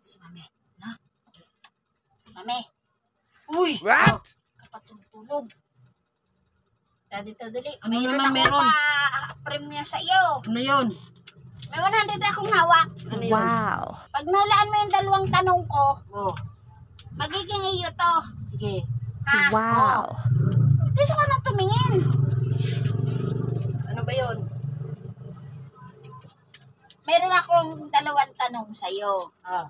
si Mami. Na? Mami. Uy! What? Kapatulog-tulog. Dito, dali. Ano Mayroon naman akong meron? pa-premium sa iyo. Ano yun? May 100 akong hawak. Ano yun? Wow. Pag nahulaan mo yung dalawang tanong ko, Oh, magiging iyo to. sige. Ha? Wow. Dito ka na tumingin. Ano ba yun? Meron akong dalawang tanong sa iyo. Ah.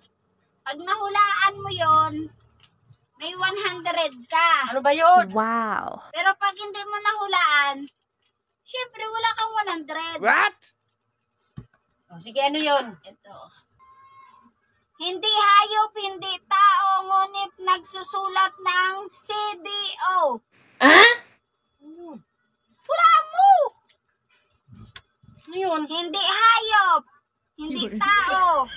Pag nahulaan mo yon, may 100 ka. Ano ba yun? Wow. Pero pag hindi mo nahulaan, syempre wala kang 100. What? Oh, sige, ano yun? Ito. Hindi hayop, hindi tao, ngunit nagsusulat ng CDO. Ah? Wala mo! Ano yun? Hindi hayop, hindi tao,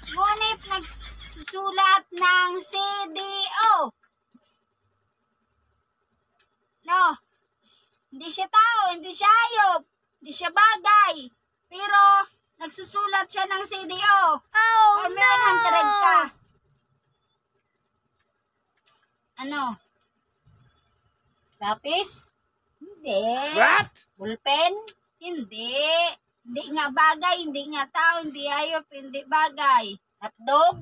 ngunit nagsusulat ng CDO. No. Hindi siya tao, hindi siya hayop, hindi siya bagay. Pero nagsusulat siya ng CDO. Oh, or may 100 ka. Ano? Lapis? Hindi. What? Bulpen? Hindi. Hindi nga bagay, hindi nga tao, hindi hayop, hindi bagay. Hotdog?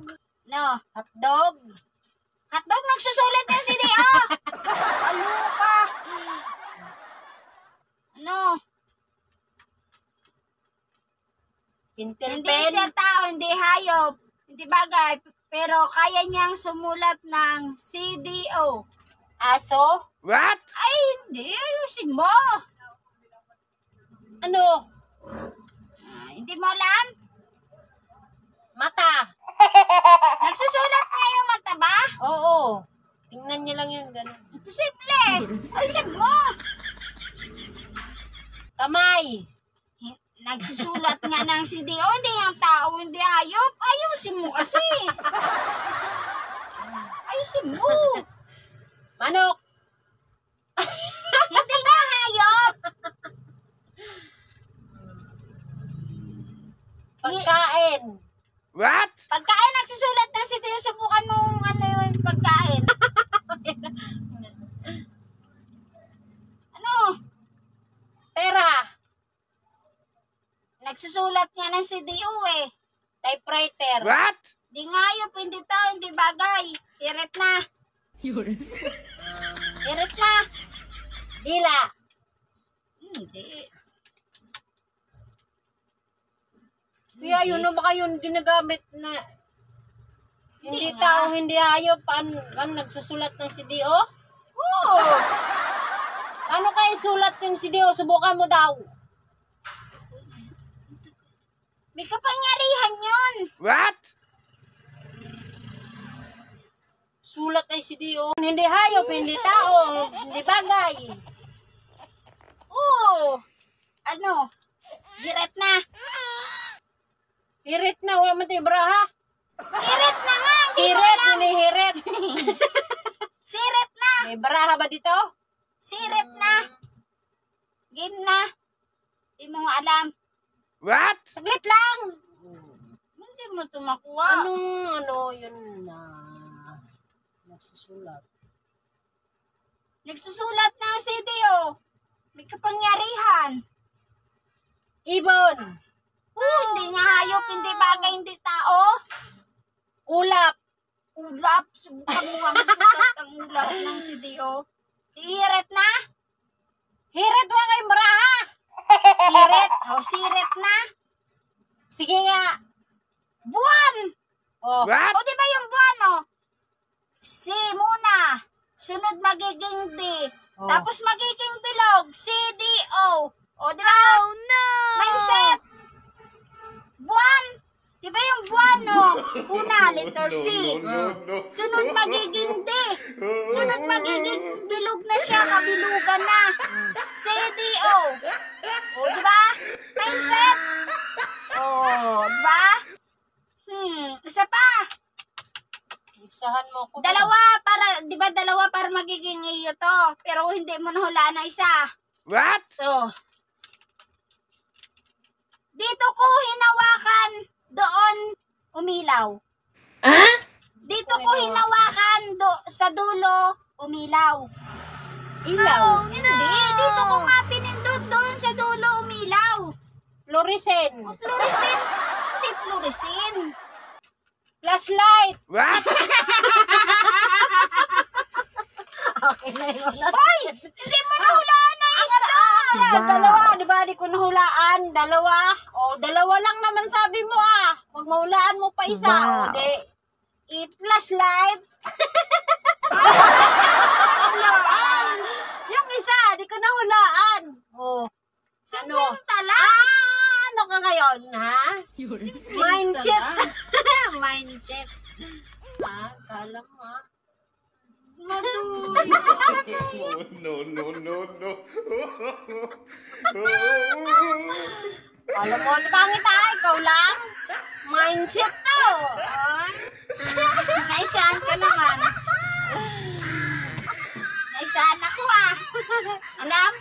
No. Hotdog? Hotdog nagsusulat ng CDO. Ano ka? Ano? Pintil Hindi pen? siya tao, hindi hayop, hindi bagay, pero kaya niyang sumulat ng CDO. Aso? What? Ay, hindi. Ayusin mo. Ano? Hindi mo alam? Mata? Nagsusulat nga yung mata ba? Oo. Tingnan niya lang yun, ganun. Imposible. Ayusin mo. Kamay? Nagsusulat nga ng CDO, hindi yung tao, hindi hayop. Ayusin mo kasi. Ayusin mo. Manok? Hindi nga hayop. Pagkain? What? Pagkain nagsusulat ng CDO, subukan mo ano yung pagkain. Ano? Pera? Nagsusulat nga ng CDO eh. Typewriter? What? Di nga hayop, hindi tao, hindi bagay. Hirit na. Hirit na. Dila? Hindi. Kaya yun na baka yun ginagamit na hindi Hindi tao, nga. hindi hayop. Ano nagsusulat ng CDO? Oo. Ano kaya sulat yung CDO? Subukan mo daw. May kapangyarihan yun. What? Sulat ay CDO. Hindi hayop, hindi tao, hindi bagay. Oo. Ano? Hirit na. Hirit na, wala man tayo braha. Hirit na nga. Hindi mo Sirit, alam. hinihirit. Sirit na. May braha ba dito? Sirit na. Game na. Hindi mo nga alam. What? Saglit lang. Hindi mo ito makuha. Ano yun na nagsusulat? Nagsusulat na ang CDO. May kapangyarihan. Ibon. Hindi nga hayop, hindi bagay, hindi tao. Ulap. Ulap. Subukan mo nga magsulat ang ulap ng CDO. Hirit na. Hirit, wala kayong braha. Sirit. O, sirit na. Sige nga. Buwan. Oh. What? O, di ba yung buwan, o? Si muna. Sunod magiging D. Oh. Tapos magiging bilog. CDO. O, di ba? Oh, no! Mindset. Buwan. Di ba yung buwan, o? Una, letter C. Sunod magiging D. Sunod magiging bilog na siya. Kabilugan na. CDO. O, di ba? Mindset. O, di ba? Isa pa. Isahan mo ko. Dalawa para, di ba dalawa para magiging iyo to. Pero hindi mo nahulaan na isa. What? So, dito ko hinawakan, doon umilaw. Dito ko hinawakan sa dulo, umilaw. Ilaw. Hindi, dito ko nga pinindot doon sa dulo, umilaw. Fluorescent. Fluorescent. Hindi fluorescent. Flashlight. What? Okay na yun. Hoy! Hindi mo nahulaan na isa! Dalawa, di ba? Di ko nahulaan. Dalawa. O, dalawa lang naman sabi mo ah. Huwag mahulaan mo pa isa. O, di. Flashlight. Yung isa, di ko nahulaan. O. Ano? Ano ka ngayon, ha? Mindset. Mindset. Ha? Kala mo, ha? No. Alam mo, pangit ha? Ikaw lang? Mindset to. Naisaan ka naman. Naisaan ako ah. Alam?